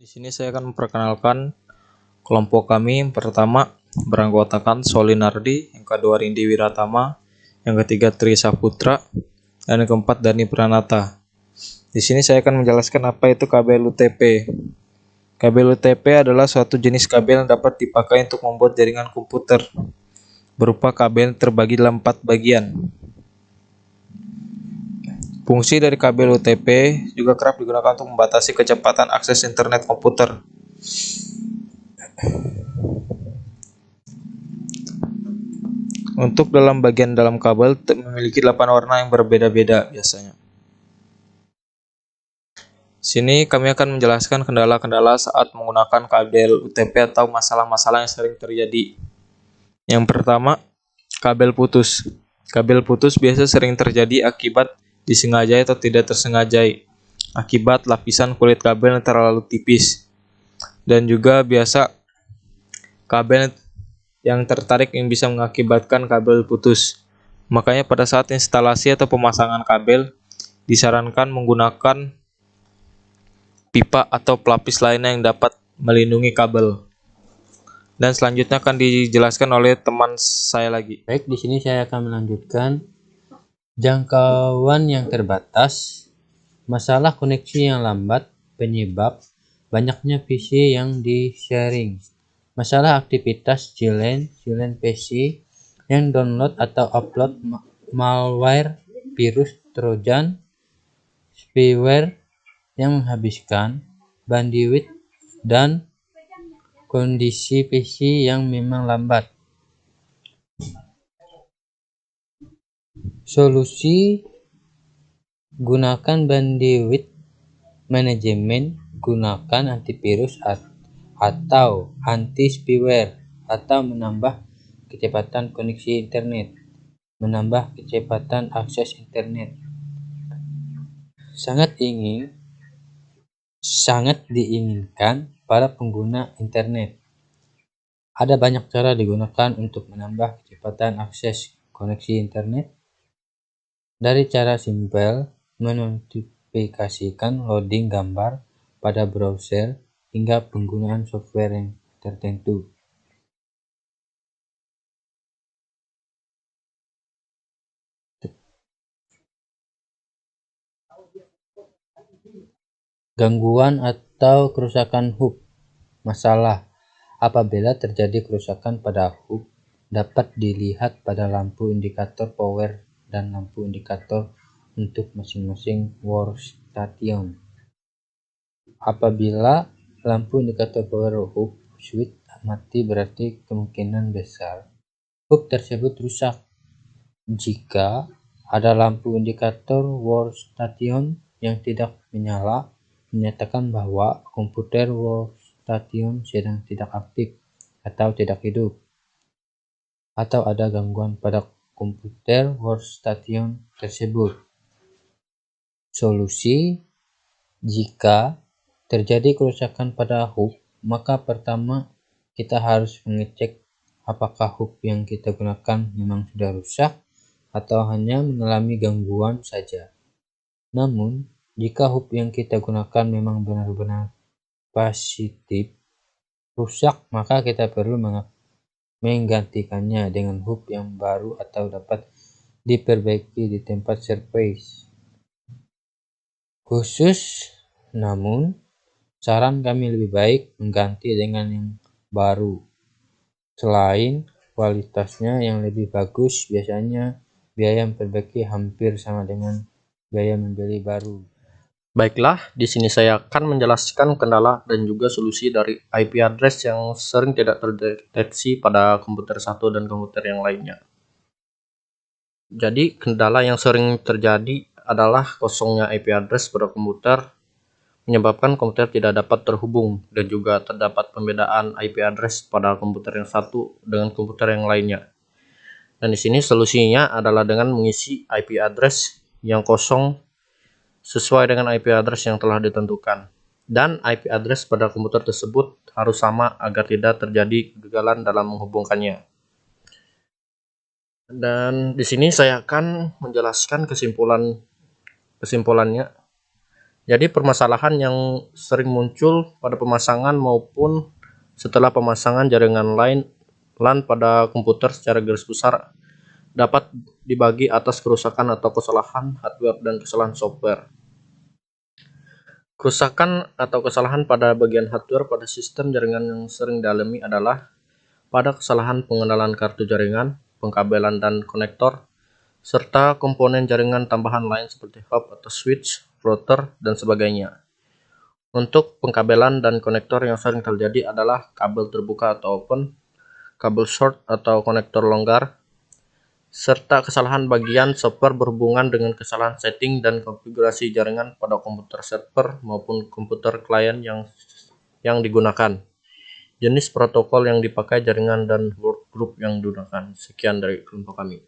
Di sini saya akan memperkenalkan kelompok kami. Yang pertama beranggotakan Solinardi, yang kedua Rindi Wiratama, yang ketiga Tri Saputra, dan yang keempat Dani Pranata. Di sini saya akan menjelaskan apa itu kabel UTP. Kabel UTP adalah suatu jenis kabel yang dapat dipakai untuk membuat jaringan komputer, berupa kabel yang terbagi dalam 4 bagian. Fungsi dari kabel UTP juga kerap digunakan untuk membatasi kecepatan akses internet komputer. Untuk dalam bagian dalam kabel memiliki 8 warna yang berbeda-beda biasanya. Sini kami akan menjelaskan kendala-kendala saat menggunakan kabel UTP atau masalah-masalah yang sering terjadi. Yang pertama, kabel putus. Kabel putus biasa sering terjadi akibat disengaja atau tidak tersengaja, akibat lapisan kulit kabel yang terlalu tipis. Dan juga biasa kabel yang tertarik yang bisa mengakibatkan kabel putus. Makanya pada saat instalasi atau pemasangan kabel disarankan menggunakan pipa atau pelapis lainnya yang dapat melindungi kabel. Dan selanjutnya akan dijelaskan oleh teman saya lagi. Baik, di sini saya akan melanjutkan jangkauan yang terbatas, masalah koneksi yang lambat, penyebab banyaknya PC yang di-sharing, masalah aktivitas silent PC yang download atau upload malware, virus, trojan, spyware yang menghabiskan bandwidth, dan kondisi PC yang memang lambat. Solusi: gunakan bandwidth manajemen, gunakan antivirus atau anti-spyware, atau menambah kecepatan koneksi internet, menambah kecepatan akses internet. Sangat diinginkan para pengguna internet. Ada banyak cara digunakan untuk menambah kecepatan akses koneksi internet. Dari cara simpel menotifikasikan loading gambar pada browser hingga penggunaan software yang tertentu. Gangguan atau kerusakan hub. Masalah: apabila terjadi kerusakan pada hub, dapat dilihat pada lampu indikator power dan lampu indikator untuk masing-masing workstation. Apabila lampu indikator power hub switch mati, berarti kemungkinan besar hub tersebut rusak. Jika ada lampu indikator workstation yang tidak menyala, menyatakan bahwa komputer workstation sedang tidak aktif atau tidak hidup, atau ada gangguan pada komputer workstation tersebut. Solusi: jika terjadi kerusakan pada hub, maka pertama kita harus mengecek apakah hub yang kita gunakan memang sudah rusak atau hanya mengalami gangguan saja. Namun, jika hub yang kita gunakan memang benar-benar positif rusak, maka kita perlu menggantikannya dengan hub yang baru atau dapat diperbaiki di tempat servis khusus. Namun, saran kami lebih baik mengganti dengan yang baru. Selain kualitasnya yang lebih bagus, biasanya biaya memperbaiki hampir sama dengan biaya membeli baru. Baiklah, di sini saya akan menjelaskan kendala dan juga solusi dari IP address yang sering tidak terdeteksi pada komputer satu dan komputer yang lainnya. Jadi, kendala yang sering terjadi adalah kosongnya IP address pada komputer, menyebabkan komputer tidak dapat terhubung, dan juga terdapat pembedaan IP address pada komputer yang satu dengan komputer yang lainnya. Dan di sini solusinya adalah dengan mengisi IP address yang kosong sesuai dengan IP address yang telah ditentukan. Dan IP address pada komputer tersebut harus sama agar tidak terjadi kegagalan dalam menghubungkannya. Dan di sini saya akan menjelaskan kesimpulannya. Jadi permasalahan yang sering muncul pada pemasangan maupun setelah pemasangan jaringan LAN pada komputer secara garis besar dapat dibagi atas kerusakan atau kesalahan hardware dan kesalahan software. Kerusakan atau kesalahan pada bagian hardware pada sistem jaringan yang sering dialami adalah pada kesalahan pengenalan kartu jaringan, pengkabelan dan konektor, serta komponen jaringan tambahan lain seperti hub atau switch, router, dan sebagainya. Untuk pengkabelan dan konektor yang sering terjadi adalah kabel terbuka atau open, kabel short atau konektor longgar, serta kesalahan bagian software berhubungan dengan kesalahan setting dan konfigurasi jaringan pada komputer server maupun komputer klien yang digunakan, jenis protokol yang dipakai jaringan dan workgroup yang digunakan. Sekian dari kelompok kami.